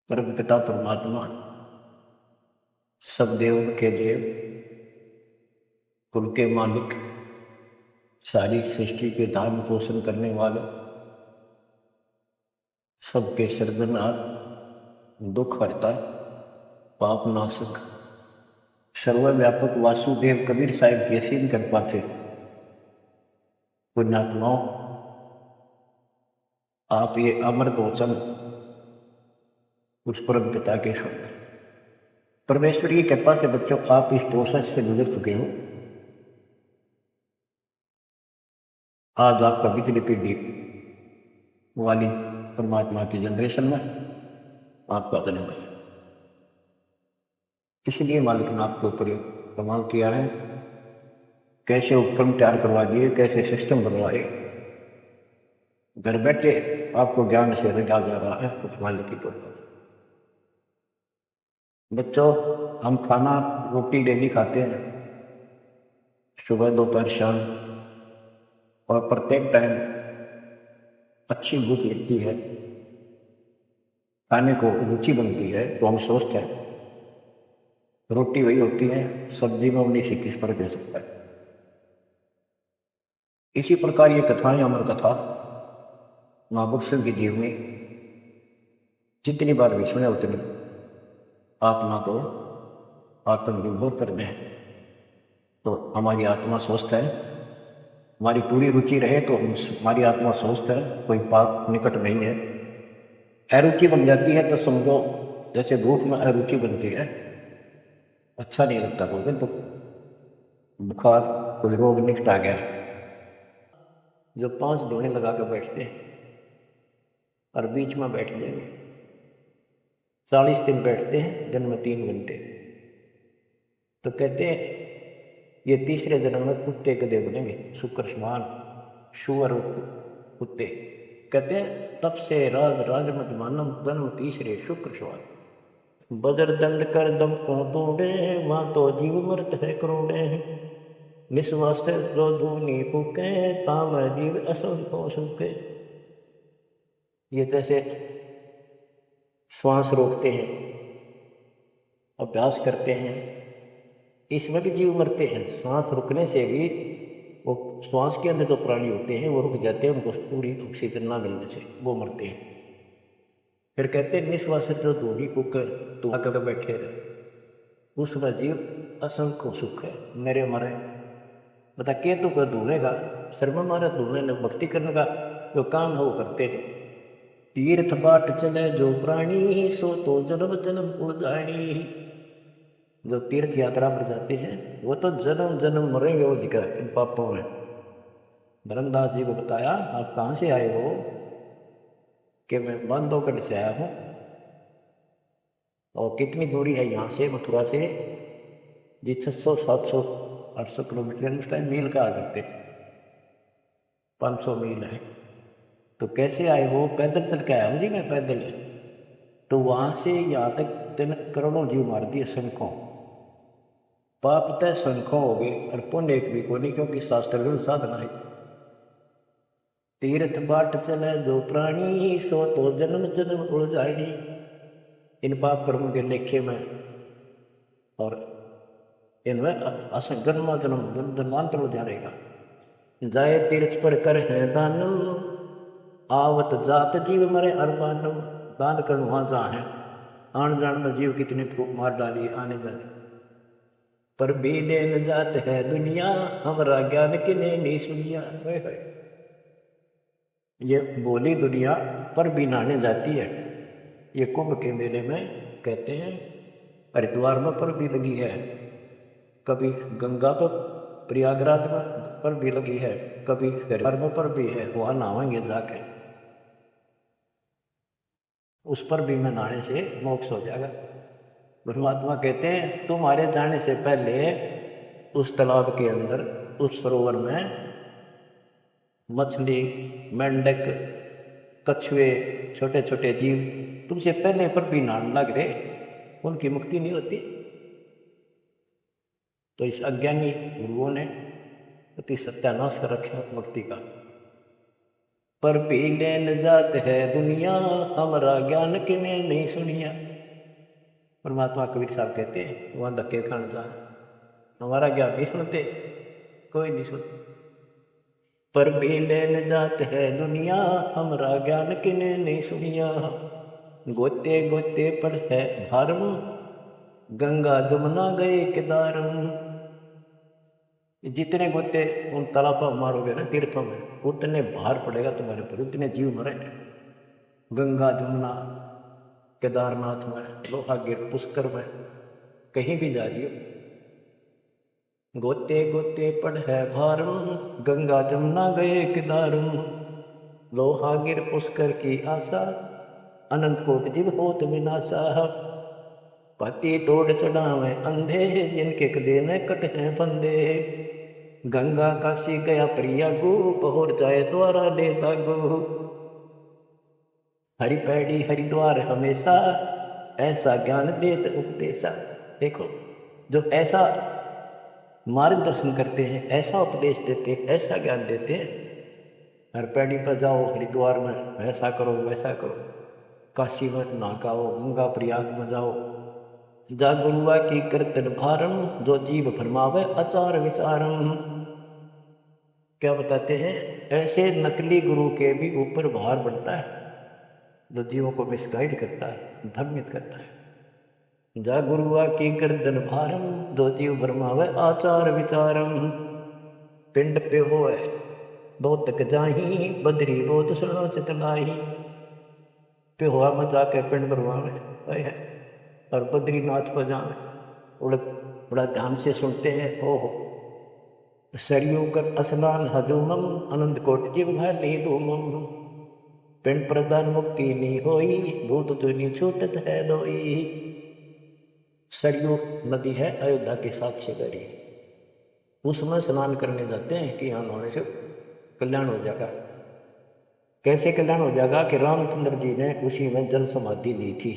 परम पिता परमात्मा सब देव के देव, कुल के मालिक, सारी सृष्टि के धारण पोषण करने वाले, सबके सर्वनाथ, दुख हरता, पाप नाशक, सर्वव्यापक वासुदेव कबीर साहिब की असीम कृपा से पुण्यात्माओं, आप ये अमृत वचन उस परम पिता के सुन परमेश्वर की कृपा से बच्चों आप इस प्रोसेस से गुजर चुके हो। आज आपका बिजली पीढ़ी वाली परमात्मा की जनरेशन में आपका जन्म है, इसलिए मालिक ने आपके ऊपर कमाल किया है। कैसे उपकरण तैयार करवा दिए, कैसे सिस्टम बनवाए, घर बैठे आपको ज्ञान से रखा जा रहा है उस मालिक की कृपा। बच्चों, हम खाना रोटी डेली खाते हैं, सुबह दोपहर शाम, और प्रत्येक टाइम अच्छी भूख लगती है, खाने को रुचि बनती है तो हम स्वस्थ हैं। रोटी वही होती है, सब्जी में 19-21 फर्क हो सकता है। इसी प्रकार ये कथाएं, अमर कथा महापुरुषों के जीवनी जितनी बार भी सुने उतनी आत्मा को आत्मविभोर कर दें तो हमारी आत्मा स्वस्थ है। हमारी पूरी रुचि रहे तो हमारी आत्मा स्वस्थ है, कोई पाप निकट नहीं है। अरुचि बन जाती है तो समझो जैसे भूख में अरुचि बनती है, अच्छा नहीं लगता, बोलते तो बुखार, कोई रोग निकट आ गया। जो 5 दोने लगा कर बैठते हैं और बीच में बैठ जाएंगे, 40 दिन बैठते हैं, दिन में 3 घंटे, तो कहते हैं ये तीसरे जन्म में कुत्ते गधे बनेंगे, शुक्र समान शुअर कुत्ते। कहते हैं तब से राज मत मानम, जन्म तीसरे शुक्र समान। बदर दंड कर दम को तोड़े, वहां तो जीव मरत है करोड़े। निस्वास जो धूनी फूके, ताम जीव असुर को सूखे। ये जैसे श्वास रोकते हैं, अभ्यास करते हैं, इसमें भी जीव मरते हैं। सांस रुकने से भी वो श्वास के अंदर जो प्राणी होते हैं वो रुक जाते हैं, उनको पूरी ऑक्सीजन ना मिलने से वो मरते हैं। फिर कहते हैं निश्वास जो धोनी कुकर तो आकर बैठे रहे, उसमें जीव असंख्य सुख है। मेरे मरे बता के तो कर धूलेगा, शर्मा मारे धूले ने भक्ति करने का जो काम है वो करते नहीं। तीर्थ बाट चले जो प्राणी, सो तो जन्म जन्म उड़ानी। जो तीर्थ यात्रा पर जाते हैं वो तो जन्म जन्म मरेंगे वो जिक्र इन पापों में। धर्मदास जी को बताया आप कहाँ से आए हो, कि मैं बांधवगढ़ से आया हूँ। और कितनी दूरी है यहाँ से मथुरा से, जी 600 700 800 किलोमीटर, उस टाइम मील का आ करते 500 मील है। तो कैसे आए हो, पैदल चल के आया हूँ जी मैं, पैदल। तो वहाँ से यहाँ तक 3 करोड़ों जीव मार दिए, संखों। पाप तय संखों हो गए और पुण्य एक भी को नहीं, क्योंकि शास्त्र साधना है। तीर्थ बाट चले जो प्राणी, सो तो जन्म जन्म उलझानी। इन पाप कर्मों के लेखे में और इनमें जन्म जन्म जन्मांतर हो जाएगा। जाए तीर्थ पर कर है दानम, आवत जात जीव मरे अरमानम। दान कर वहां जहाँ है, आन जान में जीव कितने फूक मार डाली आने जाने, पर बीने न जात है दुनिया, हमारा ज्ञान किने नहीं सुनिया। ये बोली दुनिया पर भी नहाने जाती है। ये कुंभ के मेले में कहते हैं हरिद्वार में पर भी लगी है, कभी गंगा पर प्रयागराज में पर भी लगी है, कभी हरिद्वार में पर भी है, वहां नहाएंगे जाके, उस पर भी में नहाने से मोक्ष हो जाएगा। परमात्मा कहते हैं तुम्हारे जाने से पहले उस तालाब के अंदर, उस सरोवर में मछली, मेंढक, कछुए, छोटे छोटे जीव तुमसे पहले पर भी नहाने लग रहे, उनकी मुक्ति नहीं होती। तो इस अज्ञानी गुरुओं ने अति सत्यानाश कर रखा भक्ति का। पर पी लेन जात है दुनिया, हमारा ज्ञान किने नहीं सुनिया। परमात्मा कबीर साहब कहते हैं वहाँ धक्के खान जा, हमारा ज्ञान नहीं सुनते, कोई नहीं सुनते। पर भी लेन जात है दुनिया, हमारा ज्ञान किने नहीं सुनिया। गोते गोते पड़ है भारम, गंगा जमुना गए केदारम। जितने गोते उन तालाबों में मारोगे ना, तीर्थों में, उतने भार पड़ेगा तुम्हारे पर, उतने जीव मरे। गंगा जमुना केदारनाथ में, लोहागिर पुष्कर में, कहीं भी जा रही हो, गोते गोते पड़ है भारम, गंगा जमुना गए केदारम। लोहागिर पुष्कर की आशा, अनंत कोट जीव होत विनाशा। पति तोड़ चढ़ावे अंधे, जिनके कदे न कट है फंदे। गंगा काशी गया प्रियागु, पहुर जाए द्वारा ले दागु। हरि पैड़ी हरिद्वार हमेशा, ऐसा ज्ञान देत उपदेशा। देखो, जो ऐसा मार्गदर्शन करते हैं, ऐसा उपदेश देते हैं, ऐसा ज्ञान देते हैं। हर पैड़ी पर जाओ, हरिद्वार में ऐसा करो वैसा करो, काशी में नहाओ, गंगा प्रयाग में जाओ। जा गुरुआ की कीर्तन भारम, जो जीव फरमावे आचार विचारम। क्या बताते हैं, ऐसे नकली गुरु के भी ऊपर भार बढ़ता है, जो जीवों को मिसगाइड करता है, भ्रमित करता है। जा गुरुआ की गर्दन भारम, जो जीव भरमावे आचार विचारम। पिंड पे होए बहुत तक जाही, बदरी बहुत सुनो चितलाई। पे हुआ में जाके पिंड भरवावे है, और बद्रीनाथ पर जाए, बड़ा बड़ा ध्यान से सुनते हैं। ओहो, सरयू कर स्नान हजूमम, अनंत कोट जीव घाली धूमम। पिंड प्रदान मुक्ति नहीं होई, भूत दुनि छूटत है लोई। सरयू नदी है अयोध्या के साथ शेखरी, उसमें स्नान करने जाते हैं कि यहाँ नहाने से कल्याण हो जाएगा। कैसे कल्याण हो जाएगा कि रामचंद्र जी ने उसी में जल समाधि ली थी।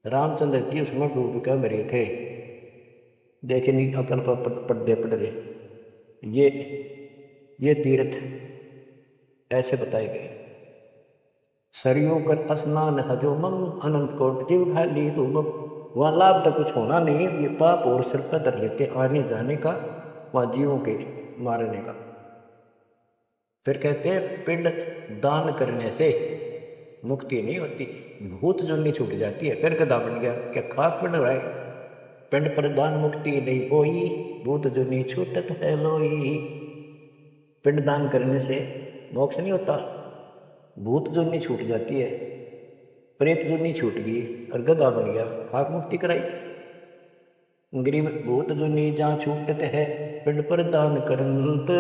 रामचंद्र जी उसमें डूब कर मरे थे। देखे नहीं अकल पर पढ़े पढ़ रहे, ये तीर्थ ऐसे बताए गए। सरयू कर स्नान हजूमम, अनंत कोट जीव घाली धूमम। वहाँ लाभ तो कुछ होना नहीं, ये पाप और सिर पर धर लेते आने जाने का, वहाँ जीवों के मारने का। फिर कहते हैं पिंड दान करने से मुक्ति नहीं होती, भूत जो नहीं छूट जाती है। फिर गधा बन गया, क्या खाक बन रहा है। पिंड प्रदान मुक्ति नहीं होई, भूत जो नहीं छूटत है लोई। पिंड दान करने से मोक्ष नहीं होता, भूत जो नहीं छूट जाती है, प्रेत जो नहीं छूट गई, और गधा बन गया, खाक मुक्ति कराई। गरीब भूत जो नहीं जहाँ छूटत है, पिंड प्रदान करंत।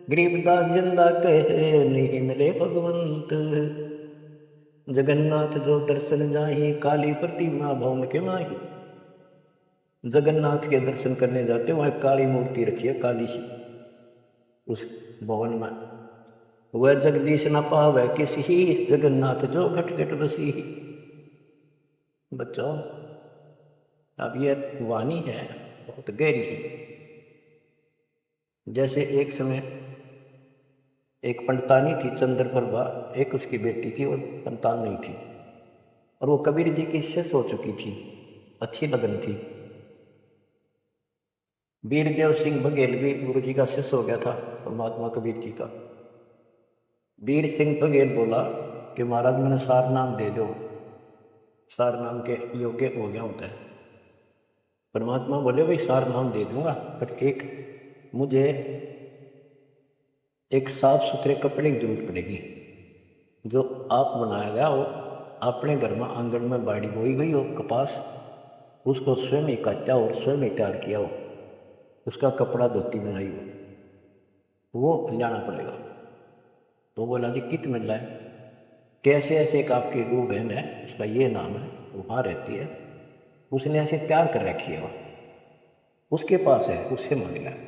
गरीबदास जिंदा कहे, नहीं मिले भगवंत। जगन्नाथ जो दर्शन जाही, काली प्रतिमा भवन के माही। जगन्नाथ के दर्शन करने जाते, वहाँ काली मूर्ति रखी है, काली सी, उस भवन में। वह जगदीश न पावे किसी, जगन्नाथ जो घट घट बसी। बच्चों, अब ये वाणी है बहुत गहरी है। जैसे एक समय एक पंडितानी थी चंद्रप्रभा, एक उसकी बेटी थी और संतान नहीं थी, और वो कबीर जी की शिष्य हो चुकी थी, अच्छी लगन थी। वीरदेव सिंह बघेल भी गुरु जी का शिष्य हो गया था, परमात्मा कबीर जी का। वीर सिंह बघेल बोला कि महाराज मैंने सार नाम दे दो, सार नाम के योग्य हो गया होता है। परमात्मा बोले भाई सार नाम दे दूंगा, पर एक मुझे एक साफ सुथरे कपड़े की जरूरत पड़ेगी, जो आप बनाया गया हो, अपने घर में आंगन में बाड़ी बोई गई हो कपास, उसको स्वयं ही काटा और स्वयं ही तैयार किया हो, उसका कपड़ा धोती बनाई हो, वो लाना पड़ेगा। तो बोला जी कित मिल रहा है। कैसे ऐसे एक आपकी वो बहन है, उसका ये नाम है, वहाँ रहती है, उसने ऐसे तैयार कर रखी है, उसके पास है, उससे मांगना है।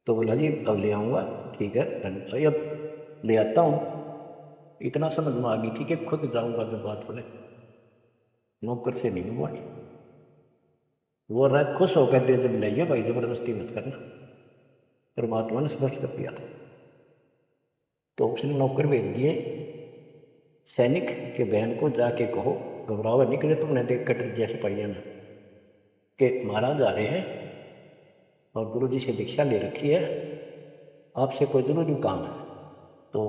तो बोला जी अब ले आऊँगा, ठीक है भाई, अब ले आता हूँ। इतना समझ में आ गई थी कि खुद जाऊँगा जब बात बोले, नौकर से नहीं मंगवानी। वो रात खुश होकर दे जब लाइए भाई, जबरदस्ती मत करना, परमात्मा ने स्पष्ट कर दिया था। तो उसने नौकर भेज दिए सैनिक के बहन को जाके कहो, घबरावा निकले तुमने देख कटर जैसे पाइया ना, कि महाराज आ रहे हैं और गुरु जी से दीक्षा ले रखी है, आपसे कोई जरूरी काम है। तो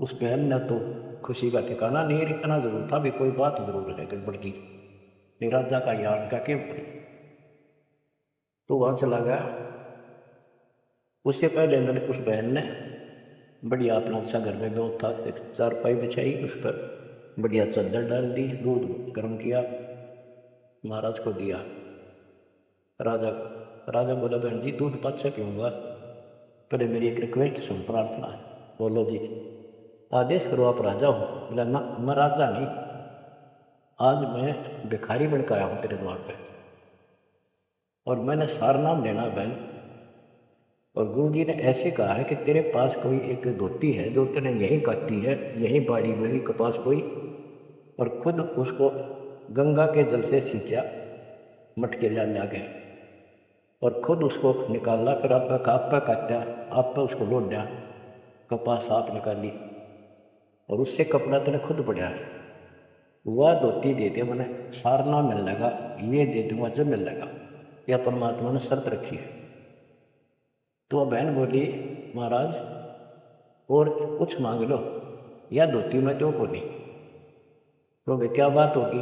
उस बहन ने तो खुशी का ठिकाना नहीं, इतना जरूर था भी कोई बात जरूर है गड़बड़ की, राजा का याद का के तो वहाँ चला गया। उससे पहले मैंने उस बहन ने बढ़िया अपना अच्छा घर में गया था, एक चारपाई बिछाई, उस पर बढ़िया चादर डाल दी, दूध गर्म किया, महाराज को दिया। राजा राजा बोला, बहन जी दूध पाछे पीऊँगा, पहले मेरी एक रिक्वेस्ट सुन, प्रार्थना है। बोलो जी। आदेश करो, आप राजा हो। बोला ना, मैं राजा नहीं, आज मैं भिखारी बन के आया हूँ तेरे द्वार पे, और मैंने सार नाम लेना बहन, और गुरु जी ने ऐसे कहा है कि तेरे पास कोई एक धोती है जो तेने यहीं काटी है, यहीं बाड़ी में के पास कोई, और खुद उसको गंगा के जल से सींचा मटके ला गया, और खुद उसको निकाला, फिर आप पे काटा, आप पे उसको लोट दिया, कपास आप निकाली, और उससे कपड़ा तेने खुद पड़ा है, वह धोती दे दे, मैंने सारना मिल लगा, ये दे दूंगा जब मिल लगा, यह परमात्मा ने शर्त रखी है। तो वह बहन बोली, महाराज और कुछ मांग लो, या धोती में तो बोली। तो वे क्या बात होगी,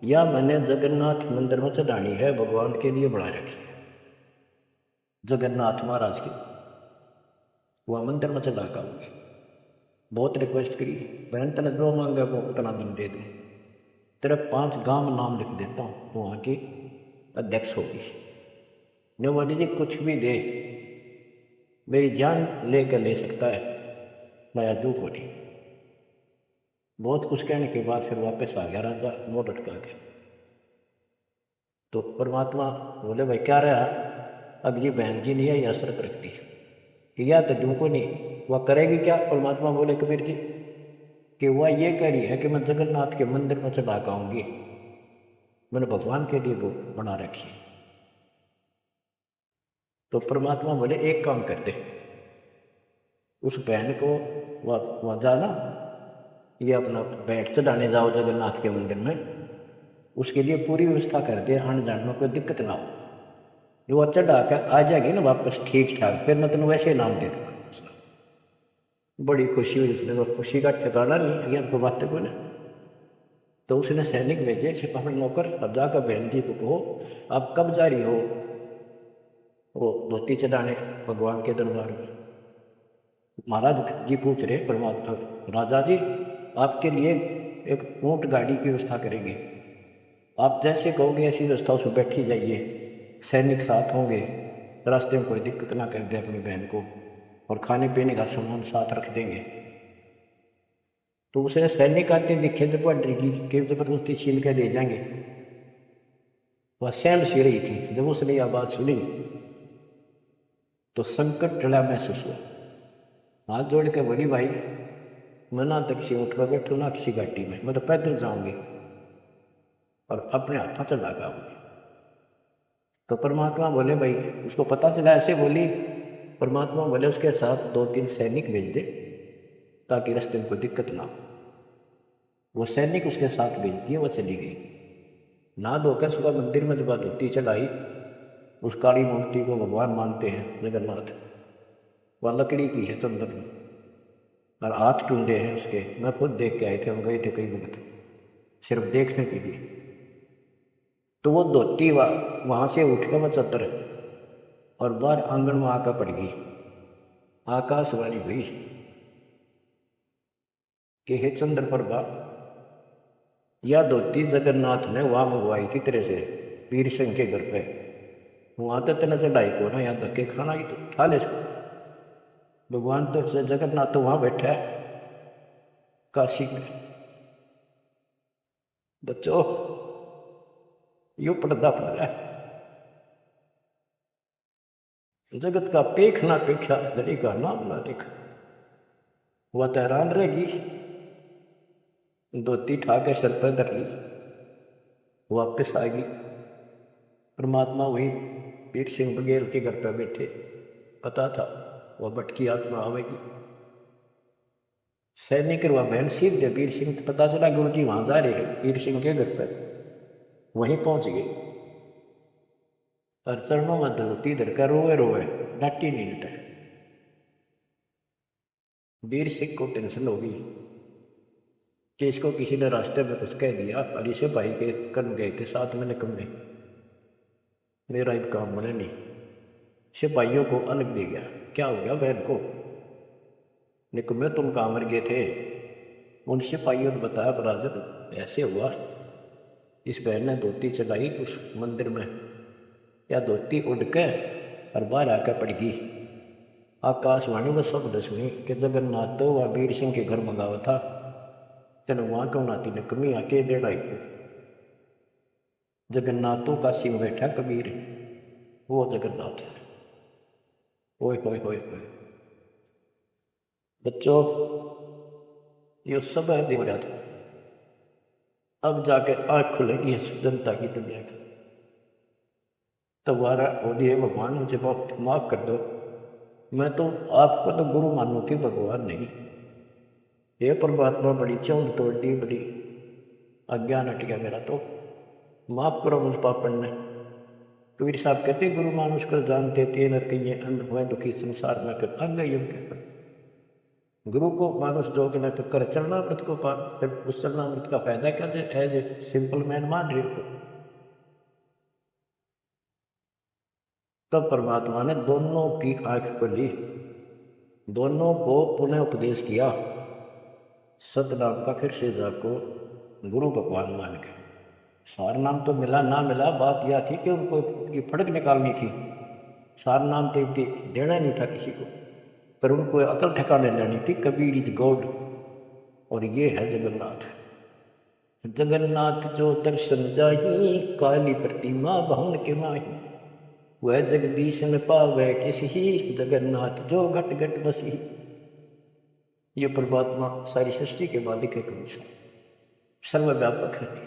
या मैंने जगन्नाथ मंदिर में चढ़ानी है, भगवान के लिए बना रखी है, जगन्नाथ महाराज की, वह मंदिर में चढ़ा का बहुत रिक्वेस्ट करी, बहन तेने जो मांगे वो उतना दिन दे दूँ, तेरे 5 गांव नाम लिख देता हूँ, तो वहाँ की अध्यक्ष होगी। नवानी जी कुछ भी दे, मेरी जान लेकर ले सकता है, मैं अदू को नहीं। बहुत कुछ कहने के बाद फिर वापस आ गया राजा, मोड़ अटका के। तो परमात्मा बोले, भाई क्या रहा, अगली बहन जी ने यही असरत रखती कि या तो जू को नहीं, वह करेगी क्या। परमात्मा बोले कबीर जी कि वह ये कह रही है कि मैं जगन्नाथ के मंदिर में चढ़ा के आऊँगी, मैंने भगवान के लिए वो बना रखी है। तो परमात्मा बोले एक काम कर दे, उस बहन को वहाँ जाना, ये अपना बैठ चढ़ाने जाओ जगन्नाथ के मंदिर में, उसके लिए पूरी व्यवस्था कर दे, आने जाने में कोई दिक्कत ना हो, जो वह चढ़ा कर आ जाएगी ना वापस ठीक ठाक, फिर मैं तेन वैसे नाम दे दूँगा। बड़ी खुशी हुई, उसने तो खुशी का ठिकाना नहीं, यहाँ तो बातें को ना। तो उसने सैनिक भेजे, सिपाही नौकर, अब जाकर बहन जी को कहो आप कब जा रही हो वो धोती चढ़ाने भगवान के दरबार में। महाराज जी पूछ रहे, परमात्मा राजा जी आपके लिए एक ऊँट गाड़ी की व्यवस्था करेंगे, आप जैसे कहोगे ऐसी व्यवस्था उसमें बैठी जाइए, सैनिक साथ होंगे, रास्ते में कोई दिक्कत ना कर दे अपनी बहन को, और खाने पीने का सामान साथ रख देंगे। तो उसने सैनिक आते दिखे जब डर की कि जबरदस्ती छीन कर ले जाएंगे, वह सहम सी रही थी। जब उसने यह बात सुनी तो संकट टला महसूस हुआ, हाथ जोड़ के बोली, भाई मैं ना तो किसी ऊँट पर बैठूँ ना किसी गाड़ी में, मैं तो पैदल जाऊँगी और अपने हाथों चला गाऊँगी। तो परमात्मा बोले, भाई उसको पता चला ऐसे बोली, परमात्मा बोले उसके साथ 2-3 सैनिक भेज दे ताकि रास्ते में कोई दिक्कत ना हो। वो सैनिक उसके साथ भेज दिए, वो चली गई। ना धोकर सुबह मंदिर में जब धोती चढ़ाई, उस काली मूर्ति को भगवान मानते हैं जगन्नाथ, वह लकड़ी की है चंदन में, और हाथ टूंडे हैं उसके, मैं खुद देख के आए थे, हम गए थे कई वक्त सिर्फ देखने के लिए। तो वो धोती वहाँ से उठ कर वह चतर और बाहर आंगन में आकर पड़ गई। आकाशवाणी हुई कि हे चंद्र प्रभा, यह धोती जगन्नाथ ने वहाँ मंगवाई थी तेरे से वीर सिंह के घर पे, वहाँ तो तेना चढ़ाई को ना, यहाँ धक्के खाना ही तो खा ले। भगवान तो जगन्नाथ तो वहाँ बैठा है काशी में। बच्चों यो पर्दा पड़ रहा है, जगत का पेख ना पेखा जरी का नाम ना देखा। वह तो हैरान रहेगी, धोती ठाके सर पर धर ली, वापिस आ गई। परमात्मा वही वीर सिंह बघेल के घर पर बैठे, पता था वह भटकी आत्मा आवेगी, सैनिक रुआ बहन सिर जब वीर सिंह पता चला गुरु जी वहां जा रहे हैं वीर सिंह के घर पर, वहीं पहुंच गए और चरणों में धरती धरकर रोए रोए, डांटी नहीं डटे। वीर सिंह को टेंशन होगी कि इसको किसी ने रास्ते में कुछ कह दिया और इसे भाई के कर्म गए थे साथ में निकम्मे, मेरा एक काम बने नहीं। सिपाहियों को अलग दे गया, क्या हो गया बहन को? निकम्मे तुम कहाँ मर गए थे? उन सिपाहियों ने बताया बरादर ऐसे हुआ, इस बहन ने धोती चलाई उस मंदिर में, या धोती उड़ के और बाहर आकर पड़ गई। आकाशवाणी में शब्द सुनी कि जगन्नाथ तो वह वीर सिंह के घर मंगावा था, तेन वहां क्यों नाती ने कमी आके डेढ़ाई को। जगन्नाथों का सिंह बैठा कबीर, वो जगन्नाथ है। ओए होए होए होए बच्चों, ये सब है हो रहा था। अब जाके आँख खुलेगी जनता की दुनिया की। तुम्हारा बोलिए भगवान मुझे बहुत माफ कर दो, मैं तो आपको तो गुरु मानू थी, भगवान नहीं। ये परमात्मा बड़ी चौंध तोड़ दी, बड़ी अज्ञान हट गया मेरा, तो माफ करो मुझ पापन ने। कबीर साहब कहते गुरु मानुष कर जानते थे न कहिए अंध हुए दुखी संसार में कर अंग युग के। गुरु को मानुष जोग न कर चरणामृत को पान, फिर उस चरणामृत का फायदा क्या है? एज ए सिंपल मैन मान रही को। तब परमात्मा ने दोनों की आंख खोली, दोनों को पुनः उपदेश किया, सतनाम का फिर से जाको गुरु भगवान मान के। सार नाम तो मिला ना मिला, बात यह थी कि उनको की फड़क निकालनी थी। सार नाम तो देना नहीं था किसी को, पर उनको अकल ठिकाने लेनी थी। कबीर इज गॉड, और ये है जगन्नाथ। जगन्नाथ जो दर्शन जाही, काली प्रतिमा बहुन के माही, वह जगदीश न पावे किसी, जगन्नाथ जो घट घट बसी। ये परमात्मा सारी सृष्टि के मालिक है, कबीर सर्वव्यापक है।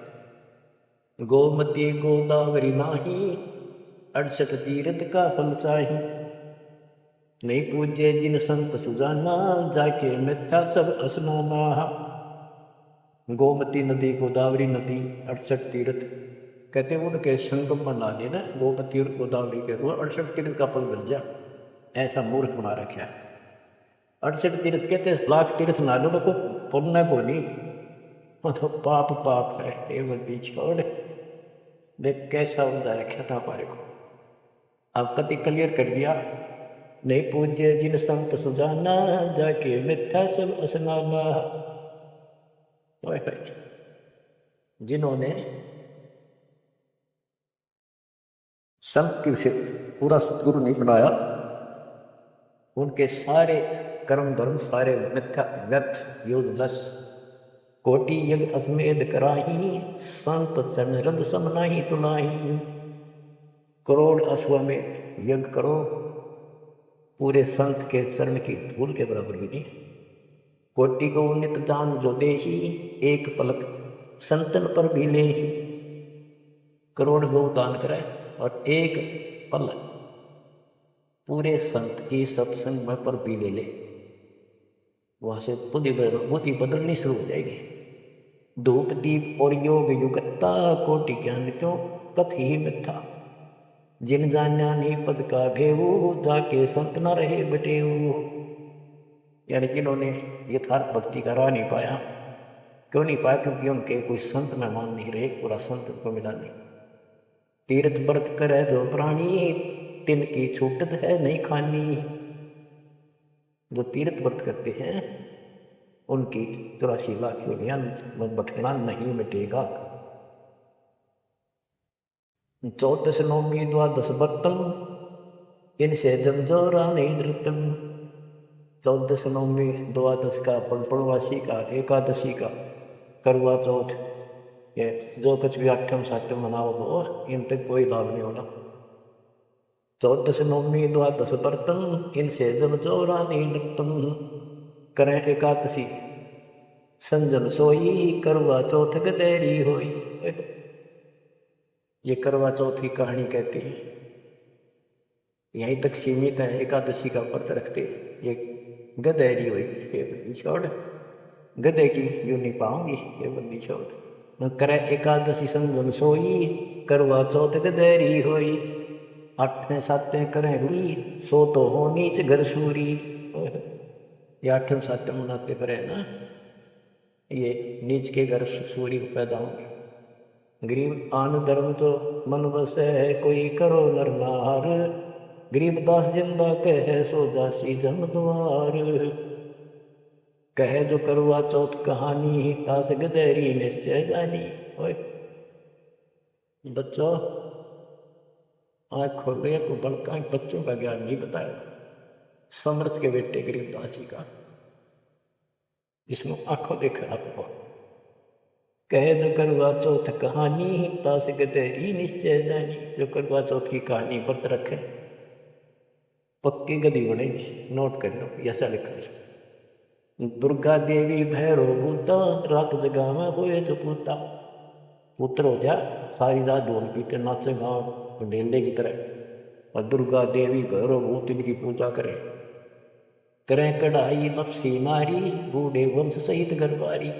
गोमती गोदावरी माही, 68 तीर्थ का फल चाही, नहीं पूजे जिन संत सुजाना, जाके मिथ्या सब स्नाना। गोमती नदी, गोदावरी नदी, 68 तीर्थ कहते हैं उनके संगम बना देना, गोमती और गोदावरी के वो 68 तीर्थ का फल मिल जाए, ऐसा मूर्ख बना रखा है। 68 तीर्थ कहते हैं लाख तीर्थ ना लो को पुण्य को नहीं, वो तो पाप पाप है। ये बंदी छोड़, देख कैसा उमदा रखा था हमारे को। अब कति क्लियर कर दिया, नहीं पूज्य जिन संत सुजाना, जाके मिथ्या सब स्नाना। जिन्होंने संत की से पूरा सतगुरु नहीं बनाया, उनके सारे कर्म धर्म सारे मिथ्या व्यर्थ यूजलेस। कोटि यज्ञ अश्मेध कराही, संत चरण रद समनाही तुनाही। करोड़ अश्वमेध यज्ञ करो, पूरे संत के चरण की धूल के बराबर भी नहीं। कोटि को नित दान जो देही, एक पलक संतन पर भी ले। करोड़ गौ दान करे और एक पल पूरे संत की सत्संग में पर भी ले ले, वहां से बुद्धि बदलनी शुरू हो जाएगी। धूप दीप और योग युगता, कोटि ज्ञान क्यों कथ ही मिथ्या। जिन जान्या नहीं पद का भेऊ, जाके संत न रहे बटेऊ। यानी जिन्होंने यथार्थ भक्ति का राह नहीं पाया, क्यों नहीं पाया? क्योंकि उनके कोई संत में मान नहीं रहे, पूरा संत उनको मिला नहीं। तीर्थ व्रत करे जो प्राणी, तिनकी छूटत है नहीं खानी। जो तीर्थ व्रत करते हैं उनकी 84 लाख योनियां में भटकना नहीं मिटेगा। 14 नौमी द्वादश बर्तन, इनसे जमजोरा नहीं नृतम। 14 नौमी द्वादश का पूर्णवासी का एकादशी का करवा चौथ, ये जो कुछ भी आठम सातम मनाओ हो, इन तक कोई लाभ नहीं होना। 14 नौमी द्वादश बर्तन, इनसे जमजोरा नहीं नृतम। करें एकादशी संजम सोई, करवा चौथ गदेरी होई। ये करवा चौथ की कहानी कहती है, यहीं तक सीमित है। एकादशी का व्रत रखते, ये गदेरी हुई, ये छोड़। गधे की यूं नहीं पाऊंगी ये बंदी छोड़। न करे एकादशी संगम सोई, करवा चौथ गधेरी होई। आठवें सातें करें ली, सो तो हो नीच घर सूरी। ये आठवें सातें मनाते पर है ना, ये नीच के घर सूरी पैदा हो। गरीब आन धर्म तो मन बसे है, कोई करो नर नार। गरीब दास जिंदा कहे, सो दासी जम द्वार। कहे जो करवा चौथ कहानी, तास गदेरी निश्चय जानी। ओए बच्चों, आँख खोल रहे को बड़का बच्चों का ज्ञान नहीं बताया। समर्थ के बेटे गरीबदास जी का, जिसमें आंखों देखा आपको। कहे जो करवा चौथ कहानी, तास गदेरी निश्चय जानी। जो करवा चौथ की कहानी व्रत रखे, पक्की गदी बनेगी। नोट कर लो, ऐसा लिखा है। दुर्गा देवी भैरव भूता, रात जगा में होए जो पूता। पुत्र हो जा, सारी रात ढोल पीटे नाचे गाँव ढेले की तरह। और दुर्गा देवी भैरव भूत इनकी पूजा करें। करें कढ़ाई नफसी नारी, बूढ़े वंश सहित गरबारी।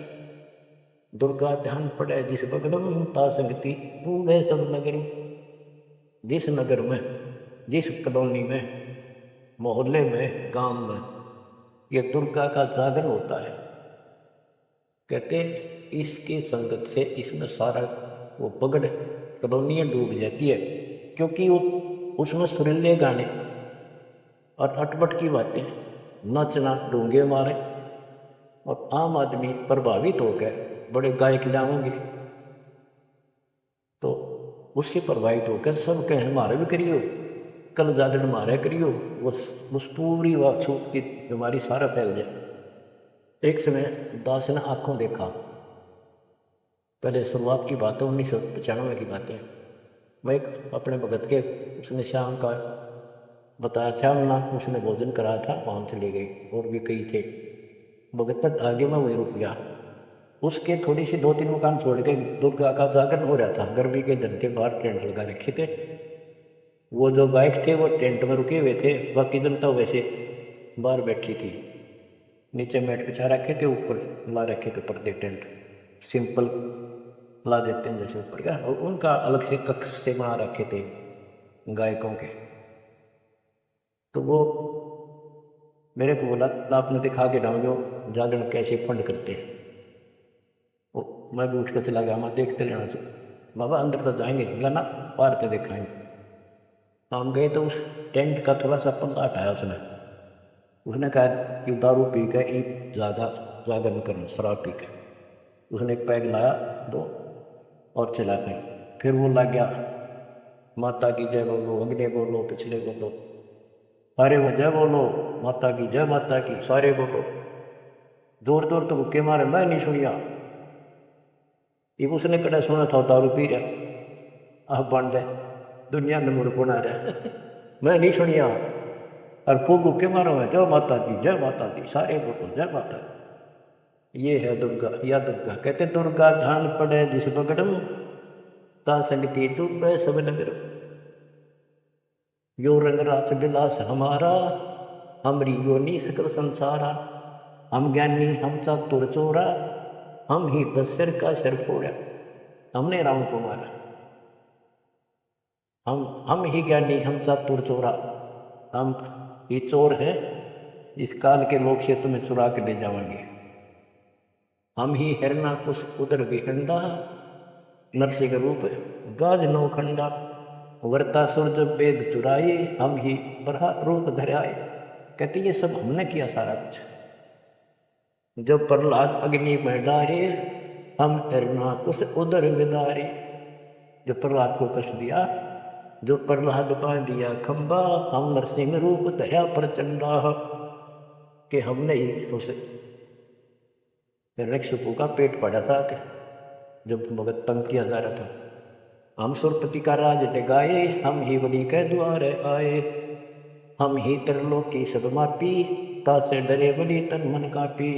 दुर्गा ध्यान पड़े जिस बगलम, ता संगति बूढ़े सब नगर। जिस नगर में, जिस कॉलोनी में, मोहल्ले में, गांव में ये दुर्गा का जागरण होता है, कहते इसकी संगत से इसमें सारा वो पगड़ कॉलोनियाँ डूब जाती है। क्योंकि वो उसमें सुरीले गाने और अटपट की बातें, नचना, डूंगे मारे। और आम आदमी प्रभावित होकर बड़े गायक लाएंगे, तो उससे प्रभावित होकर सब कहें हमारे भी करियो, कल जागरण हमारे करियो। उस पूरी वह छूट की बीमारी सारा फैल जाए। एक समय दास ने आंखों देखा, पहले शुरुआत की बात है, 1995 की बात है। मैं एक अपने भगत के, उसने शाम का बताया, शाम ना उसने भोजन कराया था, वहाँ चली गई। और भी कई थे भगत तक, आगे मैं वही रुक गया। उसके थोड़ी सी 2-3 मकान छोड़ के दुर्गा का जागरण हो रहा था। गर्मी के दिन थे, बाहर टेंट लगा रखे थे। वो जो गायक थे वो टेंट में रुके हुए थे, बाकी जनता वैसे बाहर बैठी थी। नीचे मैट बिछा रखे थे, ऊपर ला रखे थे पर्दे, टेंट सिंपल ला देते हैं जैसे ऊपर का। और उनका अलग से कक्ष से बना रखे थे गायकों के। तो वो मेरे को बोला, आपने दिखा के लाओ जो जागरण कैसे फंड करते हैं। वो मैं भी उठ कर चला गया, मैं देखते रहना चाहिए बाबा, अंदर तो जाएंगे, बोला ना बाहर तो दिखाएंगे। हम गए तो उस टेंट का थोड़ा सा पल्ला हटाया उसने कहा कि दारू पी के एक ज़्यादा जागरण करो, शराब पी के। उसने एक पैग लाया 2 और चला गया। फिर वो लग गया, माता की जय बोलो, अगले बोलो, पिछले बोलो, सारे वो जय बोलो, माता की जय, माता की, सारे बोलो। जोर जोर तो भुक्के मारे, मैं नहीं सुनिया। ये उसने कड़ा सुना था दारू पी रहा, आप बन रहे दुनिया में मुड़ बना रहा मैं नहीं सुनिया। और खूब भुक्के मारो है, जय माता दी, जय माता दी, सारे बोलो जय माता दी। ये है दुर्गा, या दुर्गा। कहते दुर्गा ध्यान पड़े जिस बगड़म, ता संगति डूबे सब नगर। यो रंग रास विलास हमारा, हमरी योनि सकल संसारा। हम ज्ञानी हम चातुर चोरा, हम ही 10 सिर का सिर फोड़ा। हमने राम को मारा, हम ही ज्ञानी हम चातुर चोरा। हम ये चोर हैं, इस काल के लोक से तुम्हें चुरा के ले जाएंगे। हम ही हिरना कुश उदर विखंडा, नरसिंह रूप गाज नौखंडा। वर्ता सुर जब वेद चुराए, हम ही बरहा रूप धराए। कहते ये सब हमने किया सारा कुछ। जब प्रहलाद अग्नि में डारे, हम हिरना कुश उदर विदारे। जो प्रहलाद को कष्ट दिया, जो प्रहलाद बांध दिया खंबा, हम नरसिंह रूप दया प्रचंडा। कि हमने ही उसे हिरण्यकशिपु का पेट पड़ा था कि जब भगत तंग किया जा रहा था। हम सुरपति का राज डिगाए, हम ही बलि के द्वारे आए। हम ही त्रिलोकी सब मापी, तासे डरे बलि तन मन कापी।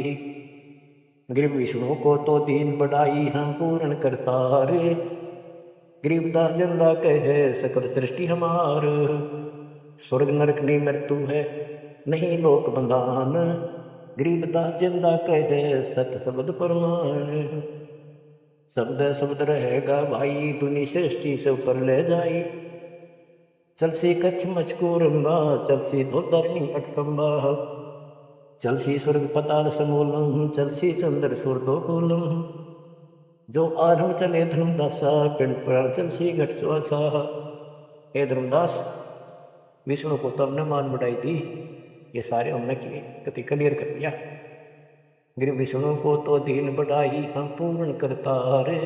गरीब विष्णु को तो दीन बढ़ाई, हम पूर्ण करतार। गरीबदास जंदा कहे सकल सृष्टि हमार। स्वर्ग नरक नहीं मृत्यु है, नहीं लोक बंधान। गरीबदास जिंदा कहे सत शब्द प्रमाण। शब्द शब्द रहेगा भाई दुनी सृष्टि से ऊपर ले जाई। चलसी कच्छ मचकूरंबा चलसी धोधरनी अटकंबा। चलसी स्वर्ग पताल समूलम चलसी चंद्र सूर्दोकूलम। जो आरम चले धर्मदासा पिंड पर चलसी घट सुआसा। हे धर्मदास, विष्णु को तो हमने मान बढ़ाई थी, ये सारे हमने किए कति क्लियर कर दिया। गिर विष्णु को तो दीन बढ़ाई हम पूर्ण करता रे।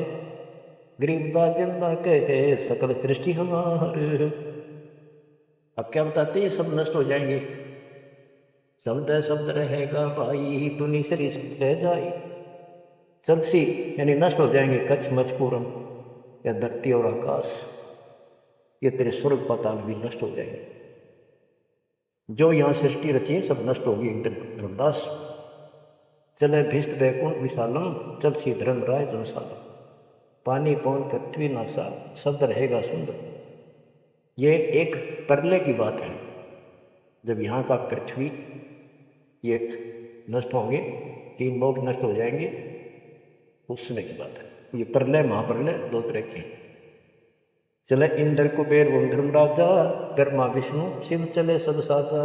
गरीबदास जिंदा कहे सकल सृष्टि हमारे। अब क्या बताते हैं, सब नष्ट हो जाएंगे। शब्द शब्द रहेगा भाई दुनी सरी रह जाए। चलसी यानी नष्ट हो जाएंगे, कच्छ मचपूरम या धरती और आकाश, ये तेरे स्वर्ग पाताल भी नष्ट हो जाएंगे। जो यहाँ सृष्टि रची है सब नष्ट होगी एक दिन। धर्मदास चले भिष्ट वैकुंठ विशालम चलसी धर्म राय जनसालम। पानी पौन पृथ्वी नासा शब्द रहेगा सुंदर। ये एक प्रलय की बात है, जब यहाँ का पृथ्वी ये नष्ट होंगे, तीन लोग नष्ट हो जाएंगे, उस समय की बात है। ये प्रलय महाप्रलय दो तरह की। चले इंद्र कुबेर ओम धर्म राजा ब्रह्मा विष्णु शिव चले सब साजा।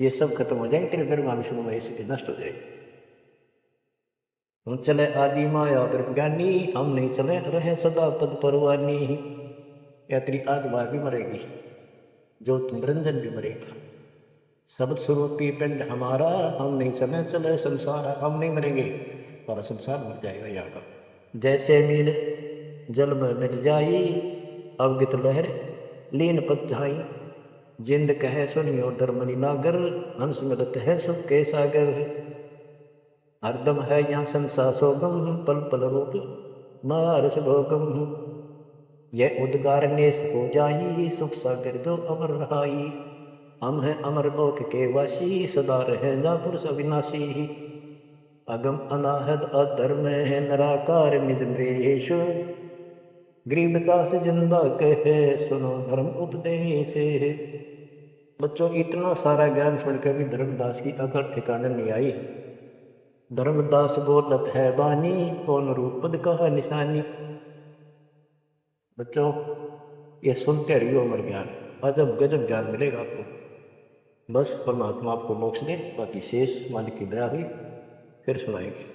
ये सब खत्म हो जाएंगे, तेरे ब्रह्मा विष्णु महेश नष्ट हो जाएंगे। हम चले आदि माया ब्रह्मज्ञानी हम नहीं चले रहे सदा पद परवानी। या तेरी आत्मा भी मरेगी, जो तुम रंजन भी मरेगा। शब्द स्वरूपी पिंड हमारा हम नहीं चले चले संसार। हम नहीं मरेंगे, सारा संसार मर जाएगा यहाँ का। जैसे मीन जल में मिल जाई अवगित लहर लीन पद जाई। जिंद कहे सुनियो धर्मनि नागर हंस मिलत है सुख के सागर। हरदम है यहाँ संसार सोगम पल पल रूप मारस भोगम। यह उद्गार नेस हो जाई सुख सागर जो अमर रहाई। हम हैं अमर लोक के वासी सदा रहे जा पुरुष अविनाशी। अगम अनाहद अधर्म है निराकार निज मृेश। गरीबदास जिंदा कहे सुनो धर्म उपदेश। बच्चों इतना सारा ज्ञान सुनकर भी धर्मदास की अकल ठिकाने नहीं आई। धर्मदास बोलत है बानी कौन रूप पद का निशानी। बच्चों ये सुनते रहिए अमर ज्ञान, अजब गजब ज्ञान मिलेगा आपको। बस परमात्मा आपको मोक्ष दे, बाकी शेष मालिक की दया हुई फिर सुनाएंगे।